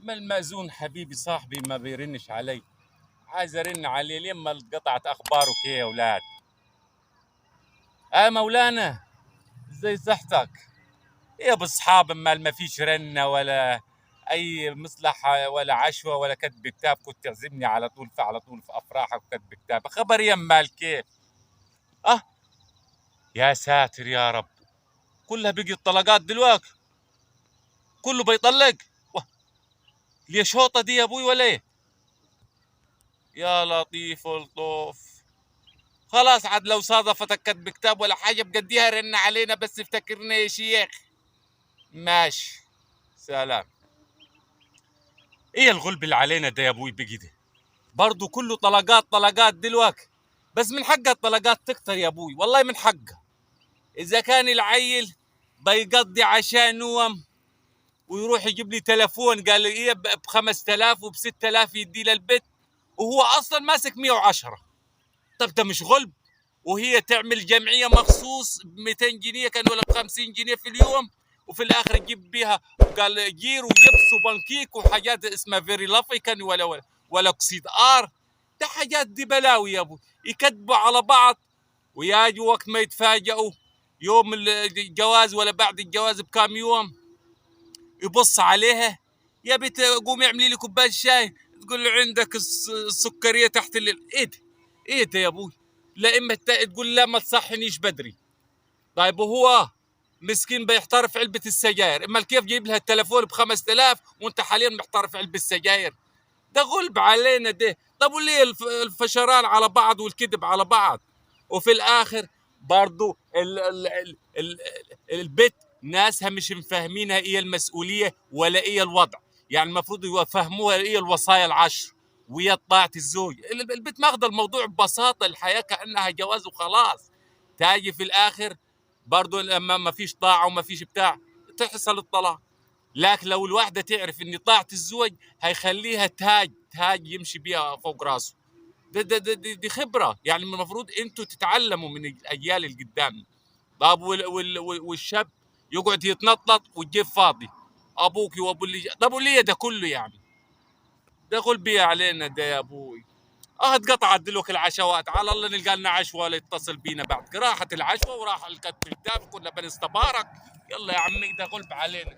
ما المأذون حبيبي صاحبي ما بيرنش علي. عايز ارن عليه لين ما انقطعت اخباره كيه يا اولاد. مولانا، ازاي صحتك؟ ايه باصحاب مال ما فيش رنه ولا اي مصلحه ولا عشوه ولا كتب كتاب، كنت تعزمني على طول في افراحك وكتب كتاب. خبر يا مال كيف؟ اه، يا ساتر يا رب، كلها بقي الطلقات دلوقتي، كله بيطلق. واه، ليه شوطه دي يا ابوي ولا ايه؟ يا لطيف ولطوف. خلاص عاد لو صادفتك كتب كتاب ولا حاجة بقديها رن علينا بس افتكرنا يا شيخ. ماشي، سلام. ايه الغلب اللي علينا ده يا ابوي بقي ده؟ برضو كله طلقات طلقات دلوقتي. بس من حقها الطلقات تكتر يا ابوي، والله من حقها. اذا كان العيل بيقضي عشان نوم ويروح يجيب لي تلفون قال لي ايه ب 5000 وب 6000 يدي للبيت، وهو اصلا ماسك 110. طب ده مش غلب؟ وهي تعمل جمعيه مخصوص ب 200 جنيه كان ولا ب 50 جنيه في اليوم، وفي الاخر تجيب بيها قال جير وجبس وبنكيك وحاجات اسمها فيري لافي كان ولا اكسيد ار. ده حاجات دي بلاوي يا ابو، يكذبوا على بعض وياجوا وقت ما يتفاجئوا يوم الجواز ولا بعد الجواز بكام يوم يبص عليها، يا بنت قومي اعملي لي كوبايه شاي، تقول له عندك السكريه تحت ايه ده؟ ايه ده يا ابوي؟ لا اما تقول لا ما تصحنيش بدري. طيب وهو مسكين بيحتار في علبه السجاير، اما كيف جايب لها التليفون ب 5000 وانت حاليا محتار في علبه السجاير؟ ده غلب علينا ده. طب وليه الفشران على بعض والكذب على بعض؟ وفي الاخر برضو البيت ناسها مش مفهمينها ايه المسؤوليه ولا ايه الوضع. يعني المفروض يفهموها ايه الوصايا العشر ويا طاعه الزوج. البيت ماخذه الموضوع ببساطه، الحياه كانها جواز وخلاص. تاجي في الاخر برضو لما ما فيش طاعه وما فيش بتاع تحصل الطلاق. لكن لو الواحدة تعرف ان طاعة الزوج هيخليها تاج يمشي بيها فوق راسه. دي خبرة، يعني المفروض انتوا تتعلموا من الاجيال اللي قدامنا. طب والشاب يقعد يتنطط والجيب فاضي، ابوك وابو اللي طب وليه ده كله يعني؟ ده غلبية علينا ده يا ابوي. اتقطعت دلوقتي العشوات، على الله نلقى لنا عشوه ولا يتصل بينا بعد راحت العشوه وراح الكتاب كنا بنستبارك. يلا يا عمي ده غلب علينا.